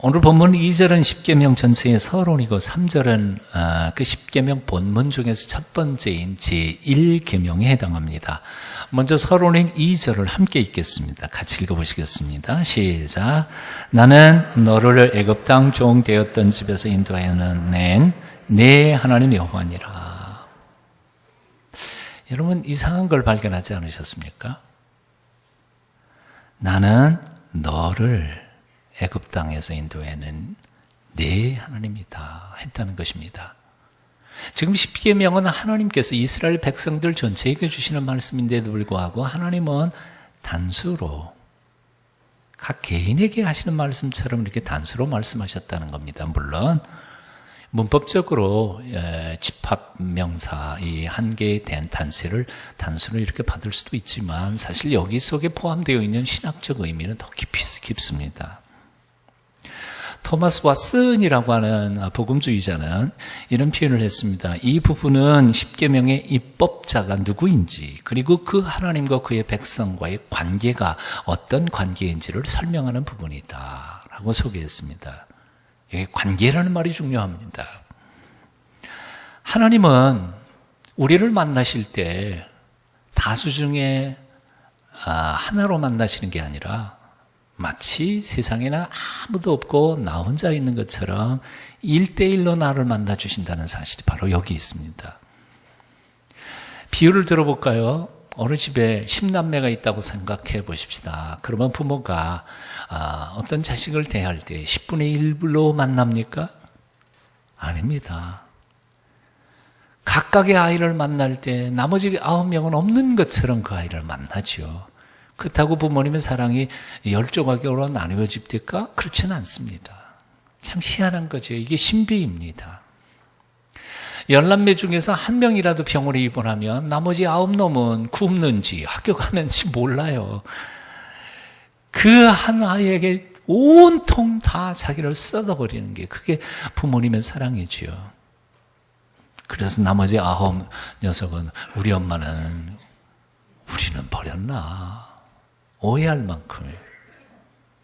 오늘 본문 2절은 십계명 전체의 서론이고 3절은 그 십계명 본문 중에서 첫 번째인 제1계명에 해당합니다. 먼저 서론인 2절을 함께 읽겠습니다. 같이 읽어보시겠습니다. 시작. 나는 너를 애굽 땅 종 되었던 집에서 인도하여 낸 내 하나님 여호와니라. 여러분 이상한 걸 발견하지 않으셨습니까? 나는 너를 애굽 땅에서 인도해낸 내 하나님이다 했다는 것입니다. 지금 십계명은 하나님께서 이스라엘 백성들 전체에게 주시는 말씀인데도 불구하고 하나님은 단수로 각 개인에게 하시는 말씀처럼 이렇게 단수로 말씀하셨다는 겁니다. 물론 문법적으로 집합명사 이 한 개에 대한 단수를 단수로 이렇게 받을 수도 있지만 사실 여기 속에 포함되어 있는 신학적 의미는 더 깊습니다. 토마스 왓슨이라고 하는 복음주의자는 이런 표현을 했습니다. 이 부분은 십계명의 입법자가 누구인지 그리고 그 하나님과 그의 백성과의 관계가 어떤 관계인지를 설명하는 부분이다 라고 소개했습니다. 여기 관계라는 말이 중요합니다. 하나님은 우리를 만나실 때 다수 중에 하나로 만나시는 게 아니라 마치 세상에는 아무도 없고 나 혼자 있는 것처럼 1대1로 나를 만나 주신다는 사실이 바로 여기 있습니다. 비유를 들어볼까요? 어느 집에 10남매가 있다고 생각해 보십시다. 그러면 부모가 어떤 자식을 대할 때 10분의 1로 만납니까? 아닙니다. 각각의 아이를 만날 때 나머지 9명은 없는 것처럼 그 아이를 만나죠. 그렇다고 부모님의 사랑이 10조각으로 나누어집니까? 그렇지는 않습니다. 참 희한한 거죠. 이게 신비입니다. 10남매 중에서 한 명이라도 병원에 입원하면 나머지 9놈은 굶는지 합격하는지 몰라요. 그 한 아이에게 온통 다 자기를 쏟아버리는 게 그게 부모님의 사랑이지요. 그래서 나머지 9 녀석은 우리 엄마는 우리는 버렸나 오해할 만큼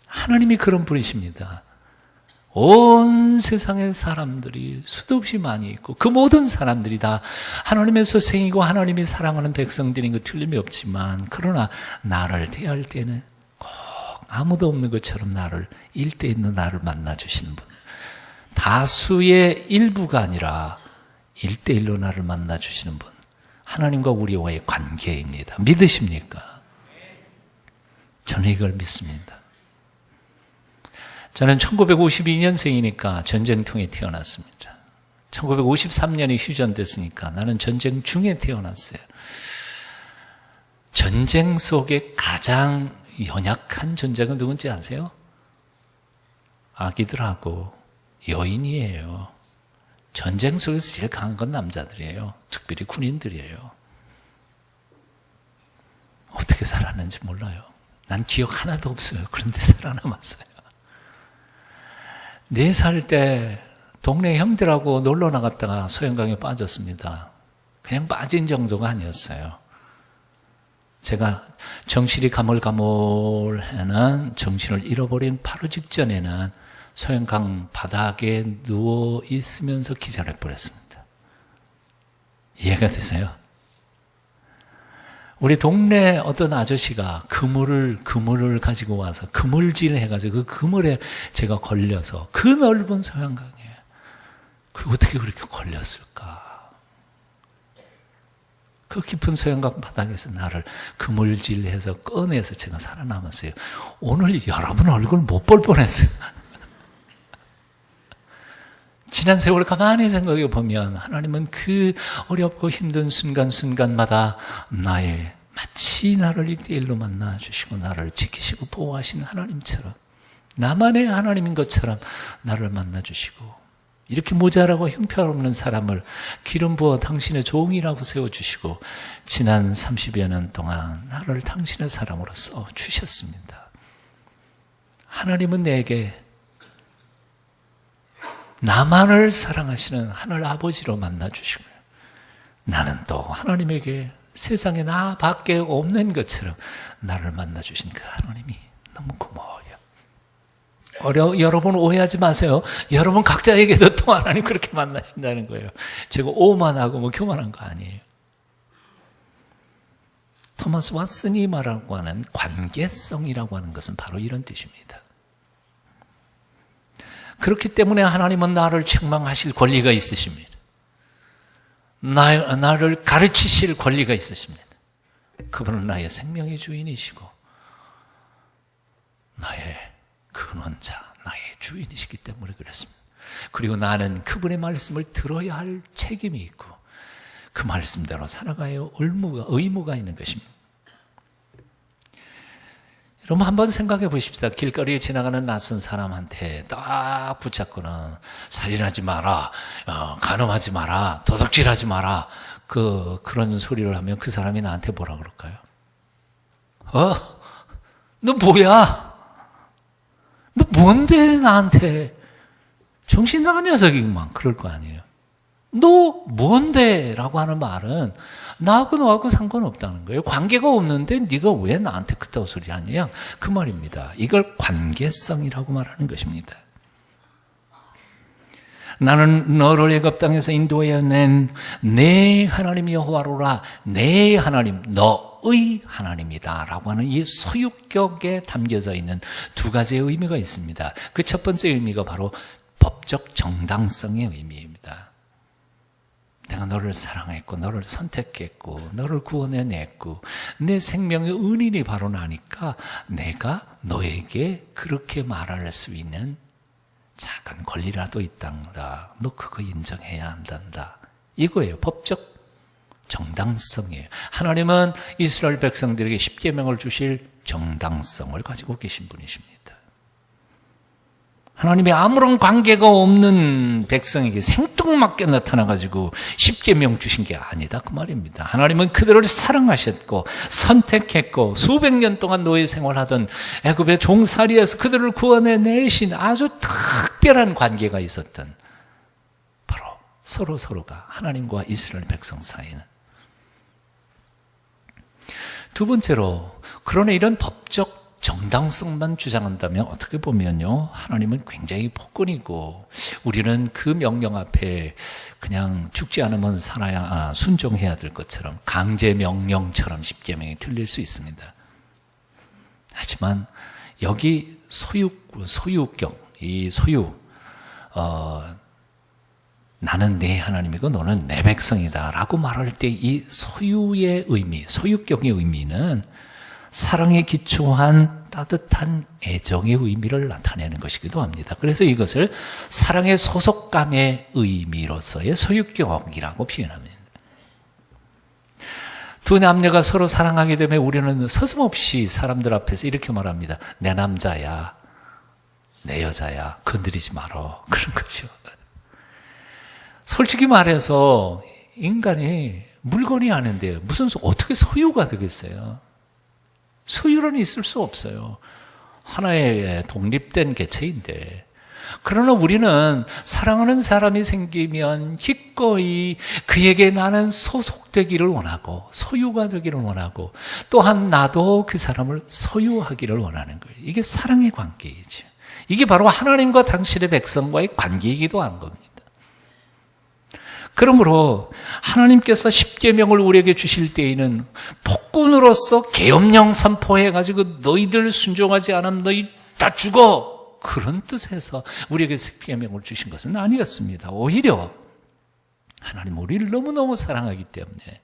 하나님이 그런 분이십니다. 온 세상의 사람들이 수도 없이 많이 있고 그 모든 사람들이 다 하나님의 소생이고 하나님이 사랑하는 백성들인 거 틀림이 없지만 그러나 나를 대할 때는 꼭 아무도 없는 것처럼 나를 1대1로 나를 만나주시는 분, 다수의 일부가 아니라 1대1로 나를 만나주시는 분, 하나님과 우리와의 관계입니다. 믿으십니까? 저는 이걸 믿습니다. 저는 1952년생이니까 전쟁통에 태어났습니다. 1953년에 휴전됐으니까 나는 전쟁 중에 태어났어요. 전쟁 속에 가장 연약한 존재가 누군지 아세요? 아기들하고 여인이에요. 전쟁 속에서 제일 강한 건 남자들이에요. 특별히 군인들이에요. 어떻게 살았는지 몰라요. 난 기억 하나도 없어요. 그런데 살아남았어요. 4살 때 동네 형들하고 놀러 나갔다가 소형강에 빠졌습니다. 그냥 빠진 정도가 아니었어요. 제가 정신이 가물가물하는 정신을 잃어버린 바로 직전에는 소형강 바닥에 누워 있으면서 기절해 버렸습니다. 이해가 되세요? 우리 동네 어떤 아저씨가 그물을 가지고 와서 그물질 해가지고 그 그물에 제가 걸려서 그 넓은 소양강에 그 어떻게 그렇게 걸렸을까? 그 깊은 소양강 바닥에서 나를 그물질해서 꺼내서 제가 살아남았어요. 오늘 여러분 얼굴 못 볼 뻔했어요. 지난 세월 가만히 생각해 보면 하나님은 그 어렵고 힘든 순간순간마다 마치 나를 1대1로 만나주시고 나를 지키시고 보호하시는 하나님처럼 나만의 하나님인 것처럼 나를 만나주시고 이렇게 모자라고 형편없는 사람을 기름 부어 당신의 종이라고 세워주시고 지난 30여 년 동안 나를 당신의 사람으로 써주셨습니다. 하나님은 내게 나만을 사랑하시는 하늘 아버지로 만나주시고 나는 또 하나님에게 세상에 나밖에 없는 것처럼 나를 만나주신 그 하나님이 너무 고마워요. 여러분 오해하지 마세요. 여러분 각자에게도 또 하나님 그렇게 만나신다는 거예요. 제가 오만하고 뭐 교만한 거 아니에요. 토마스 왓슨이 말하고 하는 관계성이라고 하는 것은 바로 이런 뜻입니다. 그렇기 때문에 하나님은 나를 책망하실 권리가 있으십니다. 나를 가르치실 권리가 있으십니다. 그분은 나의 생명의 주인이시고 나의 근원자, 나의 주인이시기 때문에 그렇습니다. 그리고 나는 그분의 말씀을 들어야 할 책임이 있고 그 말씀대로 살아가야 의무가 있는 것입니다. 여러분 한번 생각해 보십시다. 길거리에 지나가는 낯선 사람한테 딱 붙잡고는 살인하지 마라, 간음하지 마라, 도둑질하지 마라 그런 소리를 하면 그 사람이 나한테 뭐라 그럴까요? 너 뭐야? 너 뭔데 나한테? 정신 나간 녀석이구만 그럴 거 아니에요. 너 뭔데? 라고 하는 말은 나하고 너하고 상관없다는 거예요. 관계가 없는데 네가 왜 나한테 그따위 소리 하냐? 그 말입니다. 이걸 관계성이라고 말하는 것입니다. 나는 너를 애굽 땅에서 인도하여 낸 내 하나님 여호와로라. 내 하나님, 너의 하나님이다 라고 하는 이 소유격에 담겨져 있는 두 가지의 의미가 있습니다. 그 첫 번째 의미가 바로 법적 정당성의 의미입니다. 내가 너를 사랑했고 너를 선택했고 너를 구원해냈고 내 생명의 은인이 바로 나니까 내가 너에게 그렇게 말할 수 있는 작은 권리라도 있단다. 너 그거 인정해야 한단다. 이거예요. 법적 정당성이에요. 하나님은 이스라엘 백성들에게 십계명을 주실 정당성을 가지고 계신 분이십니다. 하나님이 아무런 관계가 없는 백성에게 생뚱맞게 나타나가지고 십계명 주신 게 아니다 그 말입니다. 하나님은 그들을 사랑하셨고 선택했고 수백 년 동안 노예 생활하던 애굽의 종살이에서 그들을 구원해내신 아주 특별한 관계가 있었던 바로 서로가 하나님과 이스라엘 백성 사이는. 두 번째로 그러나 이런 법적 정당성만 주장한다면 어떻게 보면요 하나님은 굉장히 폭군이고 우리는 그 명령 앞에 그냥 죽지 않으면 살아야 순종해야 될 것처럼 강제 명령처럼 십계명이 들릴 수 있습니다. 하지만 여기 소유격 이 소유 나는 내 하나님이고 너는 내 백성이다 라고 말할 때 이 소유의 의미, 소유격의 의미는 사랑에 기초한 따뜻한 애정의 의미를 나타내는 것이기도 합니다. 그래서 이것을 사랑의 소속감의 의미로서의 소유격이라고 표현합니다. 두 남녀가 서로 사랑하게 되면 우리는 서슴없이 사람들 앞에서 이렇게 말합니다. 내 남자야, 내 여자야, 건드리지 마라. 그런 거죠. 솔직히 말해서 인간이 물건이 아닌데 무슨 어떻게 소유가 되겠어요? 소유는 있을 수 없어요. 하나의 독립된 개체인데. 그러나 우리는 사랑하는 사람이 생기면 기꺼이 그에게 나는 소속되기를 원하고 소유가 되기를 원하고 또한 나도 그 사람을 소유하기를 원하는 거예요. 이게 사랑의 관계이죠. 이게 바로 하나님과 당신의 백성과의 관계이기도 한 겁니다. 그러므로 하나님께서 십계명을 우리에게 주실 때에는 폭군으로서 계엄령 선포해가지고 너희들 순종하지 않으면 너희 다 죽어 그런 뜻에서 우리에게 십계명을 주신 것은 아니었습니다. 오히려 하나님 우리를 너무너무 사랑하기 때문에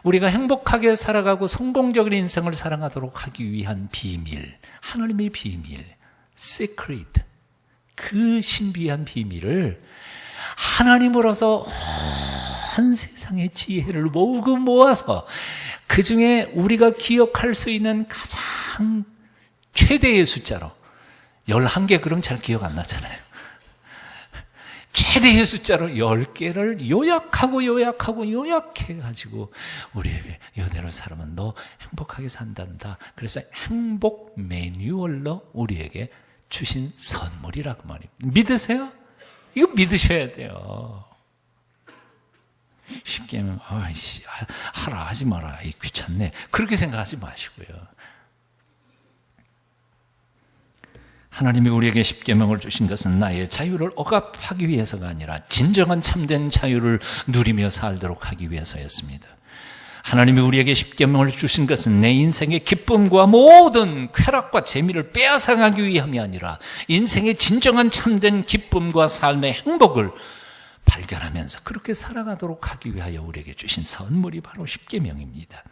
우리가 행복하게 살아가고 성공적인 인생을 살아가도록 하기 위한 비밀, 하나님의 비밀, secret, 그 신비한 비밀을 하나님으로서 온 세상의 지혜를 모으고 모아서 그 중에 우리가 기억할 수 있는 가장 최대의 숫자로 11개 그럼 잘 기억 안 나잖아요. 최대의 숫자로 10개를 요약해가지고 우리에게 이대로 살면 너 행복하게 산단다. 그래서 행복 매뉴얼로 우리에게 주신 선물이라고 말입니다. 믿으세요? 이거 믿으셔야 돼요. 쉽게 하면 아이씨 하라 하지 마라 귀찮네 그렇게 생각하지 마시고요. 하나님이 우리에게 십계명을 주신 것은 나의 자유를 억압하기 위해서가 아니라 진정한 참된 자유를 누리며 살도록 하기 위해서였습니다. 하나님이 우리에게 십계명을 주신 것은 내 인생의 기쁨과 모든 쾌락과 재미를 빼앗아가기 위함이 아니라 인생의 진정한 참된 기쁨과 삶의 행복을 발견하면서 그렇게 살아가도록 하기 위하여 우리에게 주신 선물이 바로 십계명입니다.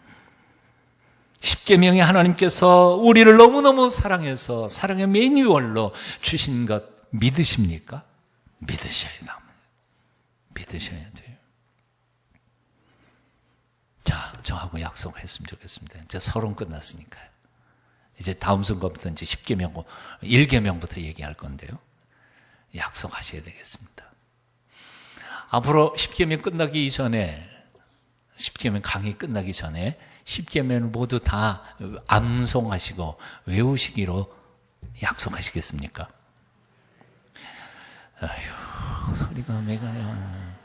십계명이 하나님께서 우리를 너무너무 사랑해서 사랑의 매뉴얼로 주신 것 믿으십니까? 믿으셔야 합니다. 믿으셔야 돼요. 자, 저하고 약속했으면 좋겠습니다. 이제 서론 끝났으니까요. 이제 다음 순간부터 이제 10계명, 1계명부터 얘기할 건데요. 약속하셔야 되겠습니다. 앞으로 10계명 끝나기 전에, 10계명 강의 끝나기 전에 10계명을 모두 다 암송하시고 외우시기로 약속하시겠습니까? 아휴, 소리가 매가요.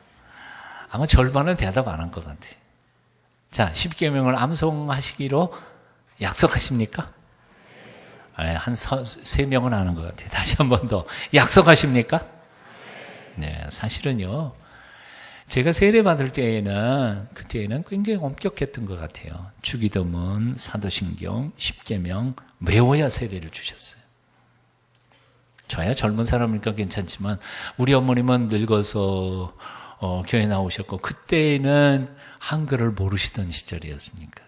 아마 절반은 대답 안 한 것 같아요. 자, 10계명을 암송하시기로 약속하십니까? 한 3명은 하는 것 같아요. 다시 한 번 더. 약속하십니까? 네, 사실은요, 제가 세례 받을 때에는, 그때는 굉장히 엄격했던 것 같아요. 주기도문, 사도신경, 10계명 외워야 세례를 주셨어요. 저야 젊은 사람이니까 괜찮지만, 우리 어머님은 늙어서 교회 나오셨고, 그때는 한글을 모르시던 시절이었으니까.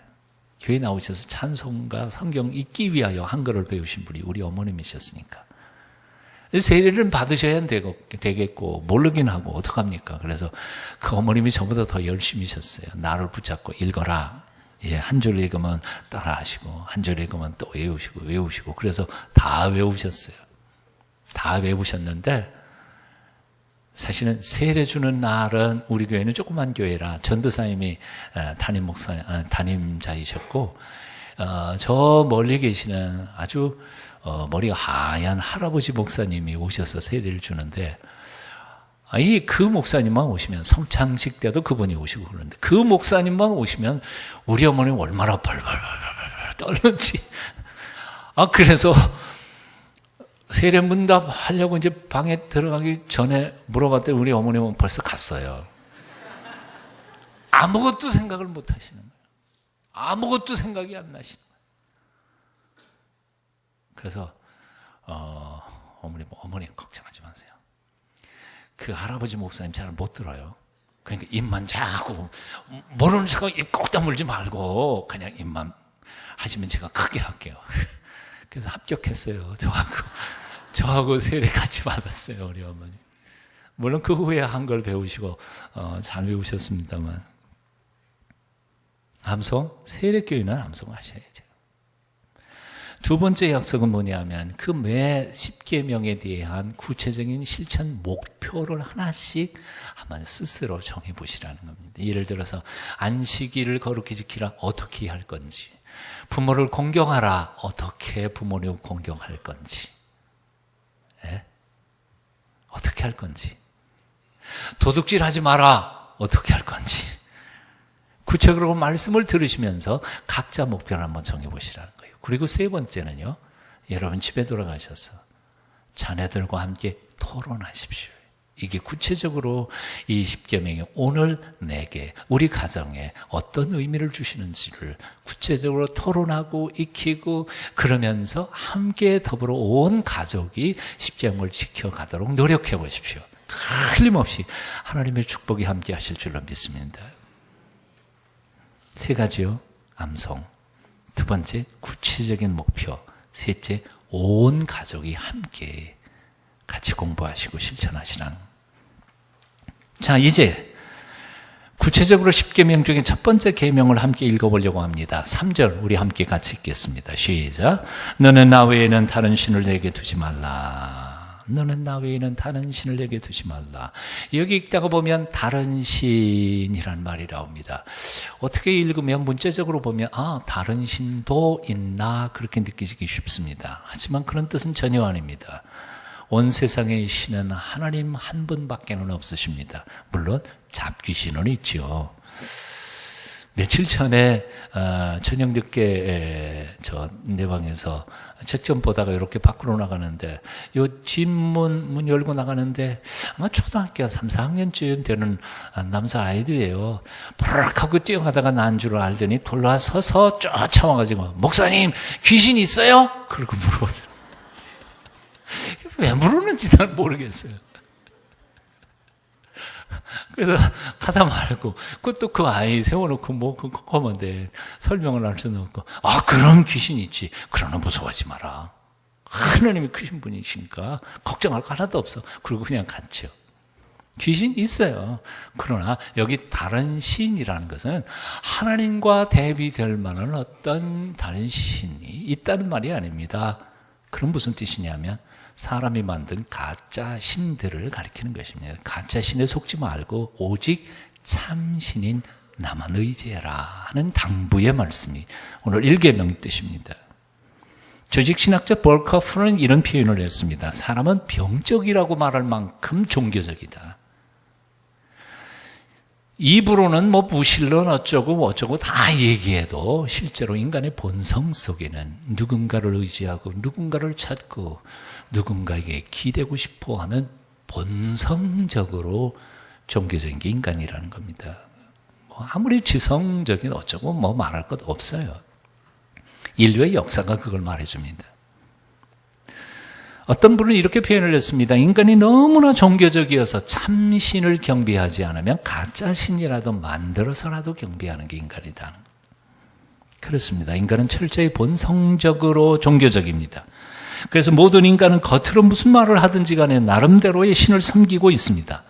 교회 나오셔서 찬송과 성경 읽기 위하여 한글을 배우신 분이 우리 어머님이셨으니까. 세례를 받으셔야 되겠고 모르긴 하고 어떡합니까? 그래서 그 어머님이 저보다 더 열심히셨어요. 나를 붙잡고 읽어라. 예, 한 줄 읽으면 따라 하시고 한 줄 읽으면 또 외우시고 그래서 다 외우셨어요. 다 외우셨는데 사실은 세례 주는 날은 우리 교회는 조그만 교회라 전도사님이 담임자이셨고 저 멀리 계시는 아주 머리가 하얀 할아버지 목사님이 오셔서 세례를 주는데 그 목사님만 오시면 성창식 때도 그분이 오시고 그러는데 그 목사님만 오시면 우리 어머니는 얼마나 벌벌벌 떨는지 그래서 세례 문답 하려고 이제 방에 들어가기 전에 물어봤더니 우리 어머님은 벌써 갔어요. 아무것도 생각을 못 하시는 거예요. 아무것도 생각이 안 나시는 거예요. 그래서 어머니 걱정하지 마세요. 그 할아버지 목사님 잘 못 들어요. 그러니까 입만 자고 모르는 척하고 입 꼭 다물지 말고 그냥 입만 하시면 제가 크게 할게요. 그래서 합격했어요. 저하고 세례 같이 받았어요. 우리 어머니. 물론 그 후에 한글 배우시고 잘 배우셨습니다만 세례교인은 암송하셔야죠. 두 번째 약속은 뭐냐면 그 매 10계명에 대한 구체적인 실천 목표를 하나씩 한번 스스로 정해보시라는 겁니다. 예를 들어서 안식일을 거룩히 지키라 어떻게 할 건지, 부모를 공경하라 어떻게 부모를 공경할 건지, 어떻게 할 건지, 도둑질하지 마라 어떻게 할 건지, 구체적으로 말씀을 들으시면서 각자 목표를 한번 정해보시라는 거예요. 그리고 세 번째는요, 여러분 집에 돌아가셔서 자녀들과 함께 토론하십시오. 이게 구체적으로 이 10계명이 오늘 내게, 우리 가정에 어떤 의미를 주시는지를 구체적으로 토론하고 익히고 그러면서 함께 더불어 온 가족이 10계명을 지켜가도록 노력해 보십시오. 틀림없이 하나님의 축복이 함께 하실 줄로 믿습니다. 세 가지요. 암송. 두 번째, 구체적인 목표. 셋째, 온 가족이 함께 같이 공부하시고 실천하시라는. 자, 이제 구체적으로 10계명 중에 첫 번째 계명을 함께 읽어보려고 합니다. 3절 우리 함께 같이 읽겠습니다. 시작. 너는 나 외에는 다른 신을 내게 두지 말라. 너는 나 외에는 다른 신을 내게 두지 말라. 여기 읽다가 보면 다른 신이란 말이 나옵니다. 어떻게 읽으면 문자적으로 보면 다른 신도 있나 그렇게 느끼기 쉽습니다. 하지만 그런 뜻은 전혀 아닙니다. 온 세상의 신은 하나님 한 분밖에는 없으십니다. 물론 잡귀신은 있죠. 며칠 전에 저녁 늦게 내 방에서 책 좀 보다가 이렇게 밖으로 나가는데 요 뒷문 열고 나가는데 아마 초등학교 3, 4학년쯤 되는 남자 아이들이에요. 푸르륵 하고 뛰어가다가 난 줄 알더니 돌아서서 쫓아와가지고 목사님 귀신 있어요? 그러고 물어보더라고요. 왜 물었는지 난 모르겠어요. 그래서 가다 말고 그것도 그 아이 세워놓고 뭐 그거만데 설명을 할 수는 없고 그런 귀신이 있지. 그러나 무서워하지 마라. 하나님이 크신 분이시니까 걱정할 거 하나도 없어. 그리고 그냥 갔죠. 귀신 있어요. 그러나 여기 다른 신이라는 것은 하나님과 대비될 만한 어떤 다른 신이 있다는 말이 아닙니다. 그럼 무슨 뜻이냐면 사람이 만든 가짜 신들을 가리키는 것입니다. 가짜 신에 속지 말고 오직 참신인 나만 의지해라 하는 당부의 말씀이 오늘 일계명의 뜻입니다. 조직신학자 볼커프는 이런 표현을 했습니다. 사람은 병적이라고 말할 만큼 종교적이다. 입으로는 뭐 무신론 어쩌고 다 얘기해도 실제로 인간의 본성 속에는 누군가를 의지하고 누군가를 찾고 누군가에게 기대고 싶어 하는 본성적으로 종교적인 게 인간이라는 겁니다. 뭐 아무리 지성적인 어쩌고 뭐 말할 것 없어요. 인류의 역사가 그걸 말해줍니다. 어떤 분은 이렇게 표현을 했습니다. 인간이 너무나 종교적이어서 참신을 경배하지 않으면 가짜 신이라도 만들어서라도 경배하는 게 인간이다. 그렇습니다. 인간은 철저히 본성적으로 종교적입니다. 그래서 모든 인간은 겉으로 무슨 말을 하든지 간에 나름대로의 신을 섬기고 있습니다.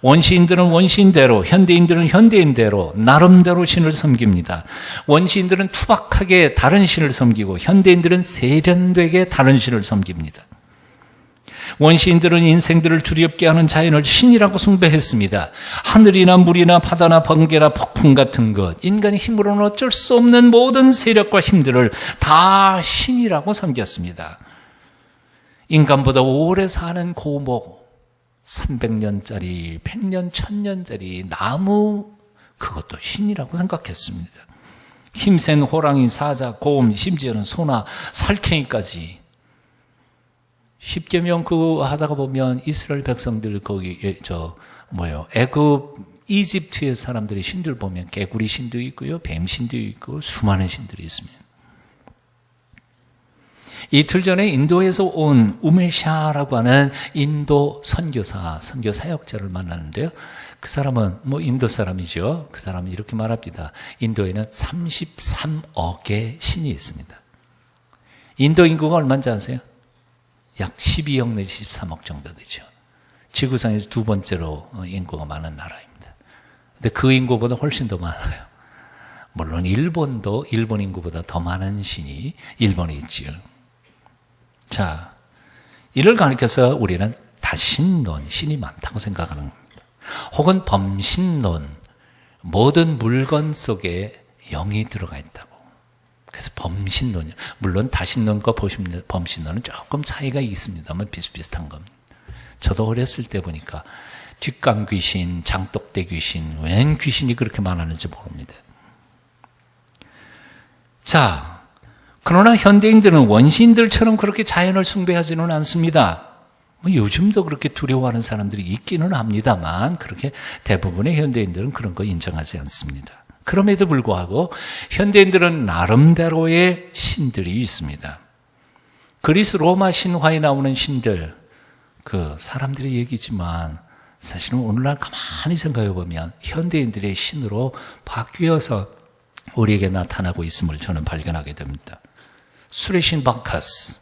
원시인들은 원시인대로, 현대인들은 현대인대로 나름대로 신을 섬깁니다. 원시인들은 투박하게 다른 신을 섬기고 현대인들은 세련되게 다른 신을 섬깁니다. 원시인들은 인생들을 두렵게 하는 자연을 신이라고 숭배했습니다. 하늘이나 물이나 바다나 번개나 폭풍 같은 것, 인간의 힘으로는 어쩔 수 없는 모든 세력과 힘들을 다 신이라고 섬겼습니다. 인간보다 오래 사는 고목, 300년짜리, 100년, 1000년짜리 나무, 그것도 신이라고 생각했습니다. 힘센 호랑이, 사자, 곰, 심지어는 소나 살쾡이까지. 십계명 그거 하다가 보면 이스라엘 백성들 거기 애굽 이집트의 사람들의 신들 보면 개구리 신도 있고요, 뱀 신도 있고 수많은 신들이 있습니다. 이틀 전에 인도에서 온 우메샤라고 하는 인도 선교 사역자를 만났는데요. 그 사람은 인도 사람이죠. 그 사람은 이렇게 말합니다. 인도에는 33억의 신이 있습니다. 인도 인구가 얼마인지 아세요? 약 12억 내지 13억 정도 되죠. 지구상에서 두 번째로 인구가 많은 나라입니다. 근데 그 인구보다 훨씬 더 많아요. 물론 일본도 일본 인구보다 더 많은 신이 일본에 있지요. 자, 이를 가리켜서 우리는 다신론, 신이 많다고 생각하는 겁니다. 혹은 범신론, 모든 물건 속에 영이 들어가 있다고. 그래서 범신론이요. 물론 다신론과 범신론은 조금 차이가 있습니다만 비슷비슷한 겁니다. 저도 어렸을 때 보니까 뒷강 귀신, 장독대 귀신, 웬 귀신이 그렇게 많았는지 모릅니다. 자, 그러나 현대인들은 원시인들처럼 그렇게 자연을 숭배하지는 않습니다. 요즘도 그렇게 두려워하는 사람들이 있기는 합니다만 그렇게 대부분의 현대인들은 그런 거 인정하지 않습니다. 그럼에도 불구하고 현대인들은 나름대로의 신들이 있습니다. 그리스 로마 신화에 나오는 신들, 그 사람들의 얘기지만 사실은 오늘날 가만히 생각해 보면 현대인들의 신으로 바뀌어서 우리에게 나타나고 있음을 저는 발견하게 됩니다. 술의 신 바카스,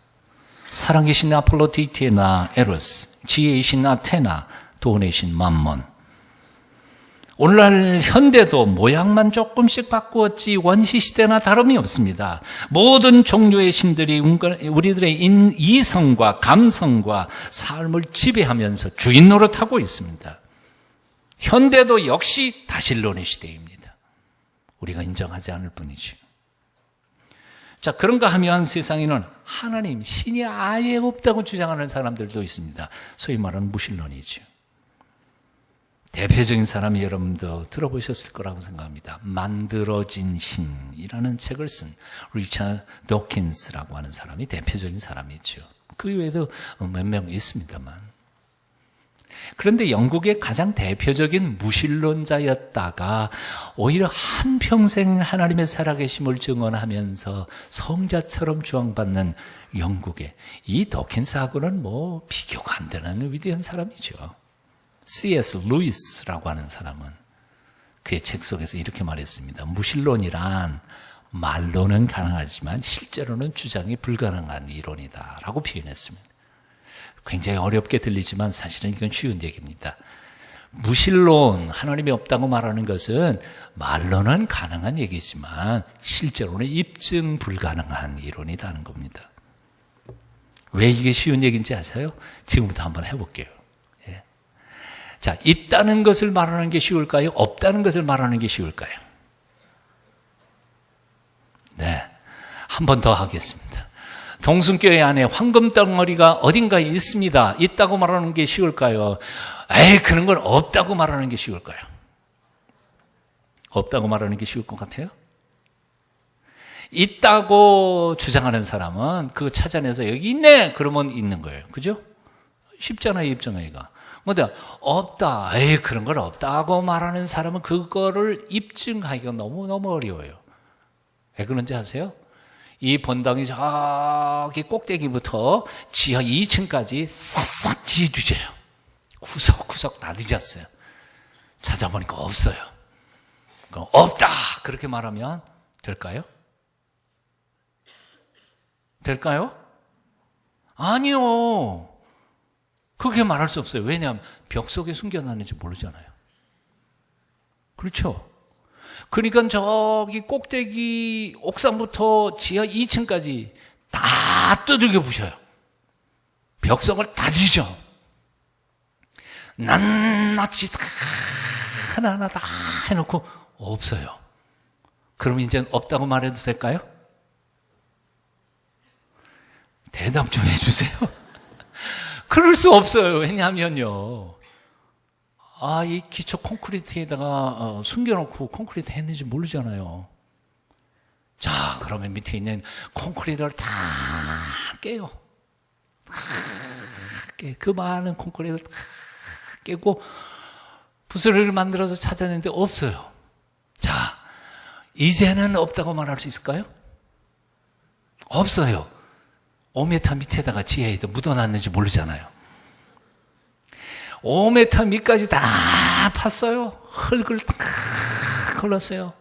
사랑의 신 아폴로디테나 에로스, 지혜의 신 아테나, 돈의 신 맘몬. 오늘날 현대도 모양만 조금씩 바꾸었지 원시시대나 다름이 없습니다. 모든 종류의 신들이 우리들의 이성과 감성과 삶을 지배하면서 주인 노릇하고 있습니다. 현대도 역시 다신론의 시대입니다. 우리가 인정하지 않을 뿐이죠. 자, 그런가 하면 세상에는 하나님, 신이 아예 없다고 주장하는 사람들도 있습니다. 소위 말하는 무신론이죠. 대표적인 사람이 여러분도 들어보셨을 거라고 생각합니다. 만들어진 신이라는 책을 쓴 리처드 도킨스라고 하는 사람이 대표적인 사람이죠. 그 외에도 몇 명 있습니다만. 그런데 영국의 가장 대표적인 무신론자였다가 오히려 한평생 하나님의 살아계심을 증언하면서 성자처럼 주앙받는 영국의 이 도킨스하고는 뭐 비교가 안 되는 위대한 사람이죠. C.S. 루이스라고 하는 사람은 그의 책 속에서 이렇게 말했습니다. 무신론이란 말로는 가능하지만 실제로는 주장이 불가능한 이론이다 라고 표현했습니다. 굉장히 어렵게 들리지만 사실은 이건 쉬운 얘기입니다. 무신론, 하나님이 없다고 말하는 것은 말로는 가능한 얘기지만 실제로는 입증 불가능한 이론이라는 겁니다. 왜 이게 쉬운 얘기인지 아세요? 지금부터 한번 해볼게요. 예. 자, 있다는 것을 말하는 게 쉬울까요? 없다는 것을 말하는 게 쉬울까요? 네, 한 번 더 하겠습니다. 동순교회 안에 황금 덩어리가 어딘가에 있습니다. 있다고 말하는 게 쉬울까요? 에이, 그런 건 없다고 말하는 게 쉬울까요? 없다고 말하는 게 쉬울 것 같아요? 있다고 주장하는 사람은 그거 찾아내서 여기 있네! 그러면 있는 거예요. 그죠? 쉽잖아요, 입증하기가. 근데 없다, 에이, 그런 건 없다고 말하는 사람은 그거를 입증하기가 너무너무 어려워요. 왜 그런지 아세요? 이 본당이 저기 꼭대기부터 지하 2층까지 싹싹 뒤져요. 구석구석 다 뒤졌어요. 찾아보니까 없어요. 그럼 없다 그렇게 말하면 될까요? 될까요? 아니요. 그렇게 말할 수 없어요. 왜냐하면 벽 속에 숨겨놨는지 모르잖아요. 그렇죠? 그러니까 저기 꼭대기 옥상부터 지하 2층까지 다 두들겨 부셔요. 벽성을 다 뒤져. 낱낱이 다 하나하나 다 해놓고 없어요. 그럼 이제 없다고 말해도 될까요? 대답 좀 해주세요. 그럴 수 없어요. 왜냐하면요. 이 기초 콘크리트에다가 숨겨놓고 콘크리트 했는지 모르잖아요. 자, 그러면 밑에 있는 콘크리트를 다 깨요. 그 많은 콘크리트를 다 깨고 부스러기를 만들어서 찾아냈는데 없어요. 자, 이제는 없다고 말할 수 있을까요? 없어요. 5m 밑에다가 지하에도 묻어놨는지 모르잖아요. 5m 밑까지 다 팠어요. 흙을 다 걸렀어요.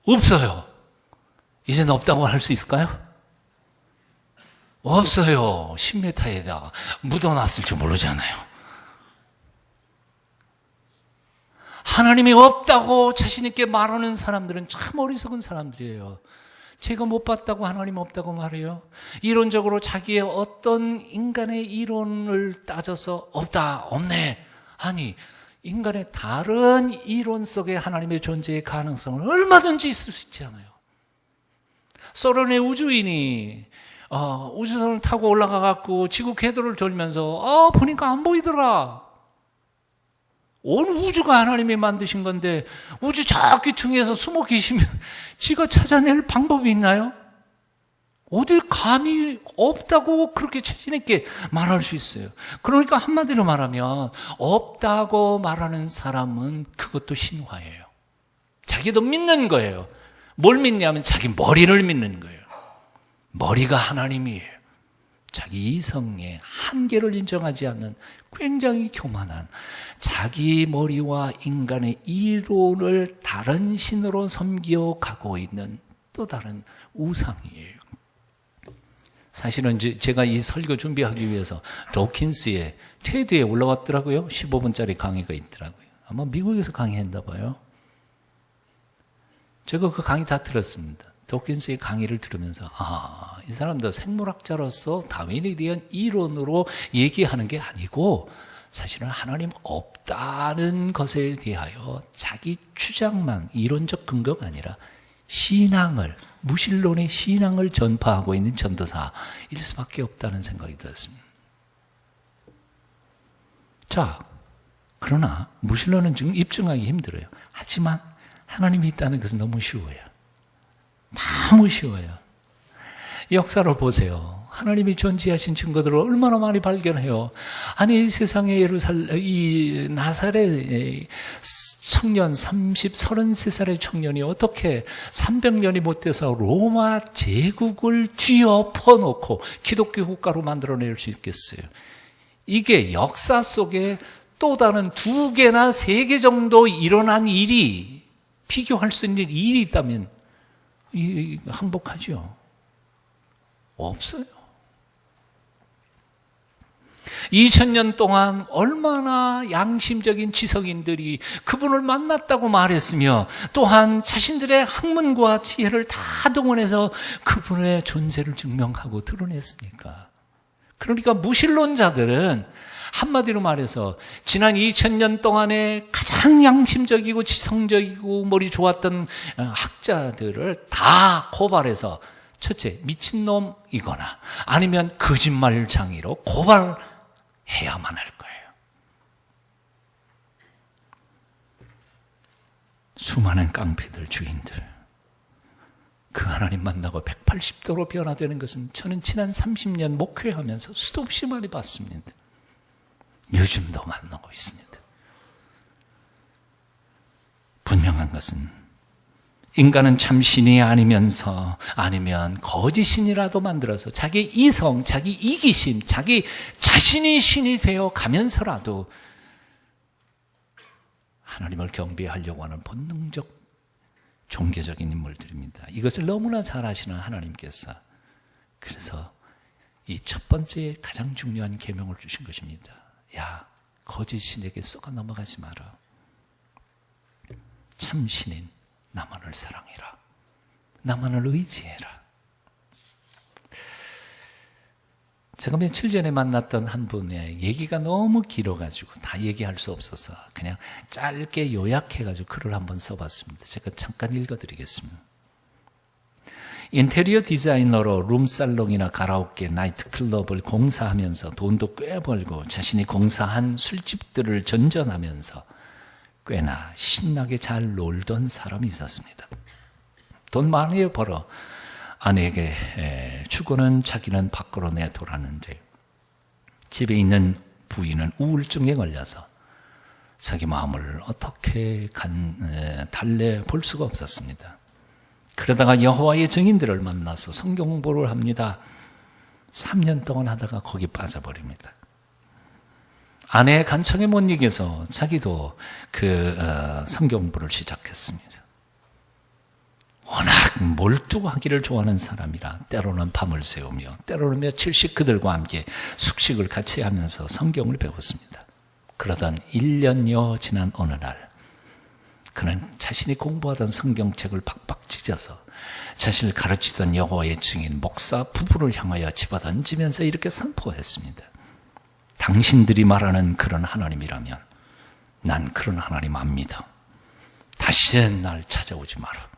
없어요. 이제는 없다고 할 수 있을까요? 없어요. 10m에다가 묻어놨을 줄 모르잖아요. 하나님이 없다고 자신 있게 말하는 사람들은 참 어리석은 사람들이에요. 제가 못 봤다고 하나님 없다고 말해요. 이론적으로 자기의 어떤 인간의 이론을 따져서 없다, 없네. 아니, 인간의 다른 이론 속에 하나님의 존재의 가능성은 얼마든지 있을 수 있잖아요. 소련의 우주인이 우주선을 타고 올라가갖고 지구 궤도를 돌면서 보니까 안 보이더라. 온 우주가 하나님이 만드신 건데 우주 저 귀퉁이에서 숨어 계시면 지가 찾아낼 방법이 있나요? 어딜 감이 없다고 그렇게 자신 있게 말할 수 있어요. 그러니까 한마디로 말하면 없다고 말하는 사람은 그것도 신화예요. 자기도 믿는 거예요. 뭘 믿냐면 자기 머리를 믿는 거예요. 머리가 하나님이에요. 자기 이성의 한계를 인정하지 않는 굉장히 교만한 자기 머리와 인간의 이론을 다른 신으로 섬겨가고 있는 또 다른 우상이에요. 사실은 제가 이 설교 준비하기 위해서 도킨스의 테드에 올라왔더라고요. 15분짜리 강의가 있더라고요. 아마 미국에서 강의했나 봐요. 제가 그 강의 다 들었습니다. 도킨스의 강의를 들으면서 이 사람도 생물학자로서 다윈에 대한 이론으로 얘기하는 게 아니고 사실은 하나님 없다는 것에 대하여 자기 주장만 이론적 근거가 아니라 신앙을 무신론의 신앙을 전파하고 있는 전도사일 수밖에 없다는 생각이 들었습니다. 자, 그러나 무신론은 지금 입증하기 힘들어요. 하지만 하나님이 있다는 것은 너무 쉬워요. 너무 쉬워요. 역사를 보세요. 하나님이 존재하신 증거들을 얼마나 많이 발견해요. 아니, 이 세상에 이 나사렛 청년, 33살의 청년이 어떻게 300년이 못 돼서 로마 제국을 뒤엎어놓고 기독교 국가로 만들어낼 수 있겠어요? 이게 역사 속에 또 다른 2개나 3개 정도 일어난 일이, 비교할 수 있는 일이 있다면 항복하죠. 없어요. 2000년 동안 얼마나 양심적인 지성인들이 그분을 만났다고 말했으며, 또한 자신들의 학문과 지혜를 다 동원해서 그분의 존재를 증명하고 드러냈습니까? 그러니까 무신론자들은 한마디로 말해서 지난 2000년 동안에 가장 양심적이고 지성적이고 머리 좋았던 학자들을 다 고발해서, 첫째, 미친놈이거나 아니면 거짓말장이로 고발해야만 할 거예요. 수많은 깡패들, 주인들, 그 하나님 만나고 180도로 변화되는 것은 저는 지난 30년 목회하면서 수도 없이 많이 봤습니다. 요즘도 만나고 있습니다. 분명한 것은 인간은 참 신이 아니면서, 아니면 거짓 신이라도 만들어서 자기 이성, 자기 이기심, 자기 자신이 신이 되어 가면서라도 하나님을 경배하려고 하는 본능적 종교적인 인물들입니다. 이것을 너무나 잘 아시는 하나님께서 그래서 이 첫 번째 가장 중요한 계명을 주신 것입니다. 야, 거짓 신에게 쏘가 넘어가지 마라. 참 신인 나만을 사랑해라. 나만을 의지해라. 제가 며칠 전에 만났던 한 분의 얘기가 너무 길어가지고 다 얘기할 수 없어서 그냥 짧게 요약해가지고 글을 한번 써봤습니다. 제가 잠깐 읽어드리겠습니다. 인테리어 디자이너로 룸살롱이나 가라오케, 나이트클럽을 공사하면서 돈도 꽤 벌고 자신이 공사한 술집들을 전전하면서 꽤나 신나게 잘 놀던 사람이 있었습니다. 돈 많이 벌어 아내에게 주고는 자기는 밖으로 내돌았는데 집에 있는 부인은 우울증에 걸려서 자기 마음을 어떻게 달래볼 수가 없었습니다. 그러다가 여호와의 증인들을 만나서 성경 공부를 합니다. 3년 동안 하다가 거기 빠져버립니다. 아내의 간청에 못 이겨서 자기도 성경 공부를 시작했습니다. 워낙 몰두하기를 좋아하는 사람이라 때로는 밤을 새우며 때로는 며칠 식구들과 함께 숙식을 같이 하면서 성경을 배웠습니다. 그러던 1년여 지난 어느 날 그는 자신이 공부하던 성경책을 박박 찢어서 자신을 가르치던 여호와의 증인 목사 부부를 향하여 집어던지면서 이렇게 선포했습니다. 당신들이 말하는 그런 하나님이라면 난 그런 하나님 안 믿어. 다시는 날 찾아오지 마라.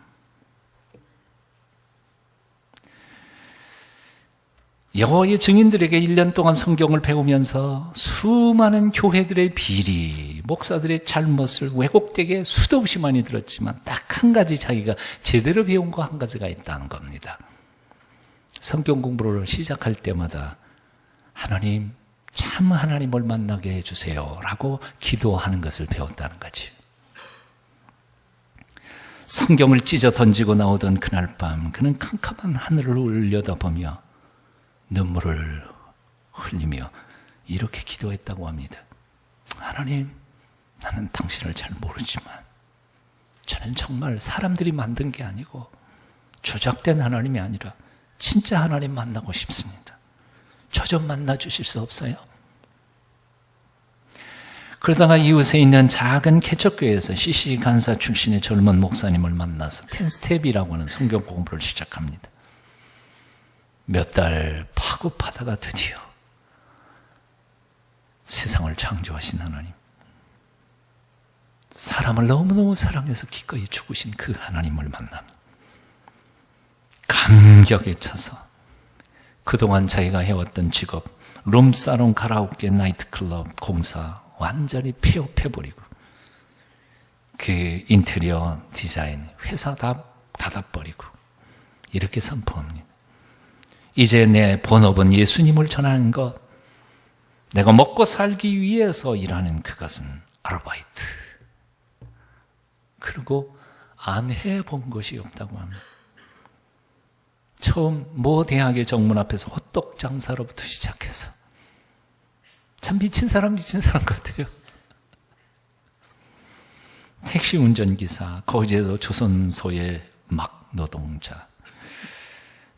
여호와의 증인들에게 1년 동안 성경을 배우면서 수많은 교회들의 비리, 목사들의 잘못을 왜곡되게 수도 없이 많이 들었지만 딱 한 가지 자기가 제대로 배운 거 한 가지가 있다는 겁니다. 성경 공부를 시작할 때마다 하나님, 참 하나님을 만나게 해주세요 라고 기도하는 것을 배웠다는 거지. 성경을 찢어 던지고 나오던 그날 밤 그는 캄캄한 하늘을 올려다보며 눈물을 흘리며 이렇게 기도했다고 합니다. 하나님, 나는 당신을 잘 모르지만 저는 정말 사람들이 만든 게 아니고 조작된 하나님이 아니라 진짜 하나님 만나고 싶습니다. 저 좀 만나 주실 수 없어요? 그러다가 이웃에 있는 작은 개척교회에서 CC 간사 출신의 젊은 목사님을 만나서 10스텝이라고 하는 성경 공부를 시작합니다. 몇 달 파급하다가 드디어 세상을 창조하신 하나님, 사람을 너무너무 사랑해서 기꺼이 죽으신 그 하나님을 만납니다. 감격에 차서 그동안 자기가 해왔던 직업, 룸사롱, 가라오케, 나이트클럽 공사, 완전히 폐업해버리고 그 인테리어 디자인 회사 다 닫아버리고 이렇게 선포합니다. 이제 내 본업은 예수님을 전하는 것, 내가 먹고 살기 위해서 일하는 그것은 아르바이트. 그리고 안 해본 것이 없다고 합니다. 처음 모 대학의 정문 앞에서 호떡 장사로부터 시작해서 참 미친 사람 같아요. 택시 운전기사, 거제도 조선소의 막 노동자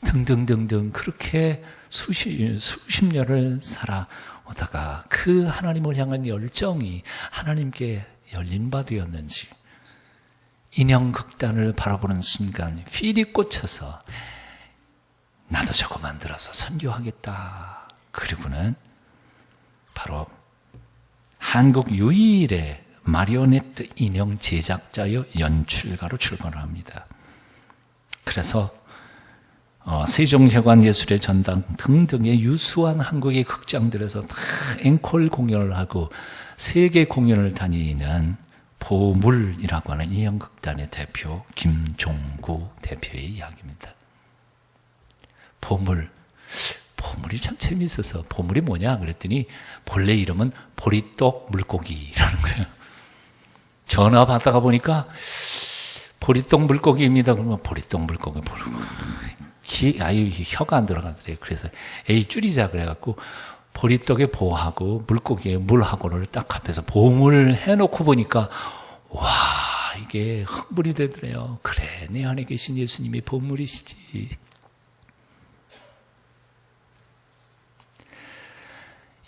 등등등등 그렇게 수십 년을 살아오다가 그 하나님을 향한 열정이 하나님께 열린 바 되었는지 인형극단을 바라보는 순간 필이 꽂혀서 나도 저거 만들어서 선교하겠다. 그리고는 바로 한국 유일의 마리오네트 인형 제작자여 연출가로 출근을 합니다. 그래서 세종회관 예술의 전당 등등의 유수한 한국의 극장들에서 다 앵콜 공연을 하고 세계 공연을 다니는 보물이라고 하는 인형극단의 대표 김종구 대표의 이야기입니다. 보물이 참 재미있어서 보물이 뭐냐 그랬더니 본래 이름은 보리떡 물고기라는 거예요. 전화 받다가 보니까 보리떡 물고기입니다. 그러면 보리떡 물고기 아유 혀가 안 들어가더래요. 그래서 줄이자 그래갖고 보리떡에 보하고 물고기에 물하고를 딱 합해서 보물 해놓고 보니까 와 이게 흥분이 되더래요. 그래 내 안에 계신 예수님이 보물이시지.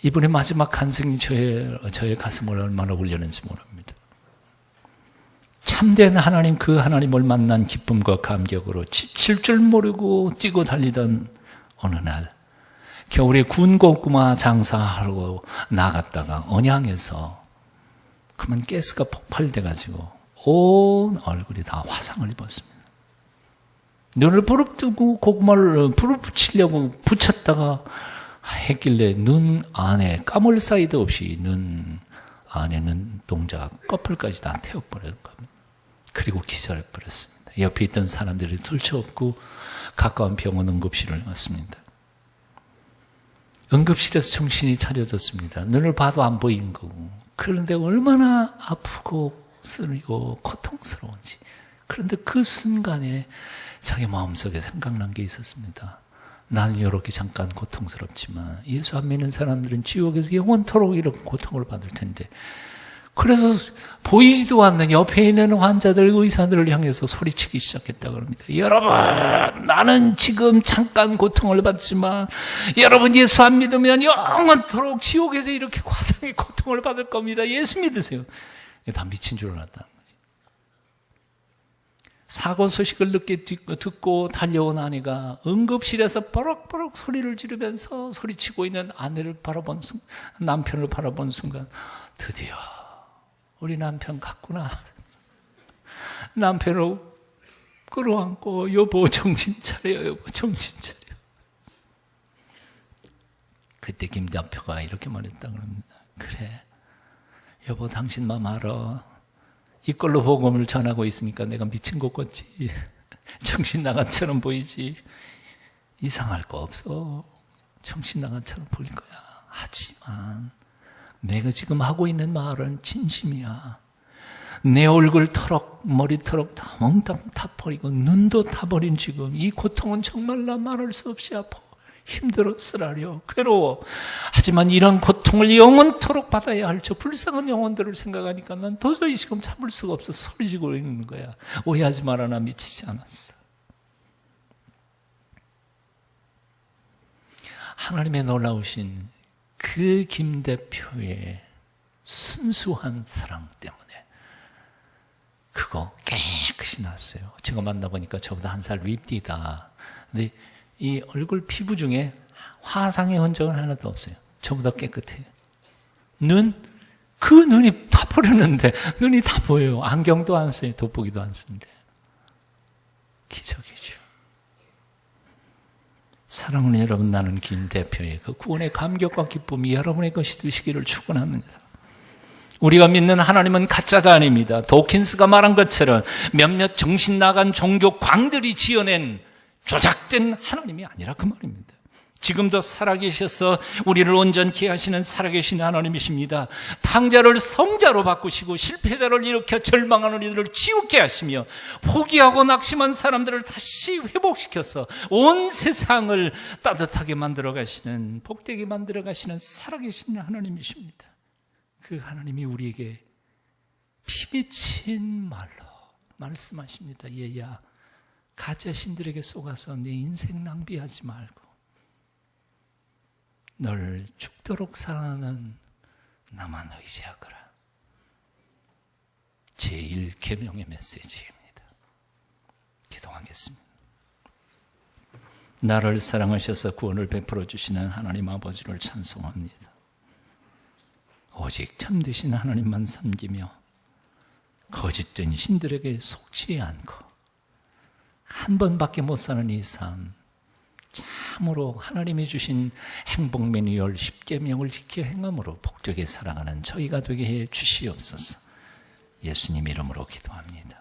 이분의 마지막 간증이 저의 가슴을 얼마나 울렸는지 모릅니다. 참된 하나님, 그 하나님을 만난 기쁨과 감격으로 지칠 줄 모르고 뛰고 달리던 어느 날 겨울에 군고구마 장사하러 나갔다가 언양에서 그만 가스가 폭발돼가지고 온 얼굴이 다 화상을 입었습니다. 눈을 부릅뜨고 고구마를 부릅붙이려고 붙였다가 했길래 눈 안에 까물 사이도 없이 눈 안에는 동자가 꺼풀까지 다 태워버렸던 겁니다. 그리고 기절해버렸습니다. 옆에 있던 사람들이 들쳐업고 가까운 병원 응급실을 갔습니다. 응급실에서 정신이 차려졌습니다. 눈을 봐도 안 보이는 거고 그런데 얼마나 아프고 쓰리고 고통스러운지. 그런데 그 순간에 자기 마음속에 생각난 게 있었습니다. 나는 이렇게 잠깐 고통스럽지만 예수 안 믿는 사람들은 지옥에서 영원토록 이런 고통을 받을 텐데 그래서 보이지도 않는 옆에 있는 환자들, 의사들을 향해서 소리치기 시작했다고 합니다. 여러분, 나는 지금 잠깐 고통을 받지만 여러분 예수 안 믿으면 영원토록 지옥에서 이렇게 화상의 고통을 받을 겁니다. 예수 믿으세요. 다 미친 줄 알았다. 사고 소식을 늦게 듣고 달려온 아내가 응급실에서 버럭버럭 소리를 지르면서 소리치고 있는 남편을 바라본 순간 드디어 우리 남편 갔구나. 남편을 끌어안고 여보 정신 차려요. 여보 정신 차려. 그때 김 대표가 이렇게 말했다고 합니다. 그래 여보 당신 마음 알아. 이걸로 복음을 전하고 있으니까 내가 미친 것 같지. 정신 나간처럼 보이지. 이상할 거 없어. 정신 나간처럼 보일 거야. 하지만 내가 지금 하고 있는 말은 진심이야. 내 얼굴 털럭 머리 털럭 다 몽땅 타버리고 눈도 타버린 지금 이 고통은 정말 나 말할 수 없이 아파. 힘들어 쓰라려 괴로워. 하지만 이런 고통을 영원토록 받아야 할 저 불쌍한 영혼들을 생각하니까 난 도저히 지금 참을 수가 없어 소리지고 있는 거야. 오해하지 마라. 나 미치지 않았어. 하나님의 놀라우신 그 김 대표의 순수한 사랑 때문에 그거 깨끗이 났어요. 제가 만나보니까 저보다 한 살 윗디다. 근데 이 얼굴 피부 중에 화상의 흔적은 하나도 없어요. 저보다 깨끗해요. 그 눈이 다 버렸는데 눈이 다 보여요. 안경도 안 써요. 돋보기도 안 씁니다. 기적이죠. 사랑하는 여러분, 나는 김 대표의 그 구원의 감격과 기쁨이 여러분의 것이 되시기를 축원합니다. 우리가 믿는 하나님은 가짜가 아닙니다. 도킨스가 말한 것처럼 몇몇 정신 나간 종교 광들이 지어낸 조작된 하나님이 아니라 그 말입니다. 지금도 살아계셔서 우리를 온전케 하시는 살아계신 하나님이십니다. 탕자를 성자로 바꾸시고 실패자를 일으켜 절망하는 이들을 지우게 하시며 포기하고 낙심한 사람들을 다시 회복시켜서 온 세상을 따뜻하게 만들어 가시는, 복되게 만들어 가시는 살아계신 하나님이십니다. 그 하나님이 우리에게 피맺힌 말로 말씀하십니다. 얘야, 가짜 신들에게 속아서 네 인생 낭비하지 말고 널 죽도록 사랑하는 나만 의지하거라. 제1계명의 메시지입니다. 기도하겠습니다. 나를 사랑하셔서 구원을 베풀어 주시는 하나님 아버지를 찬송합니다. 오직 참되신 하나님만 섬기며 거짓된 신들에게 속지 않고 한 번밖에 못 사는 이 삶, 참으로 하나님이 주신 행복 매뉴얼 10계명을 지켜 행함으로 복되게 살아가는 저희가 되게 해 주시옵소서. 예수님 이름으로 기도합니다.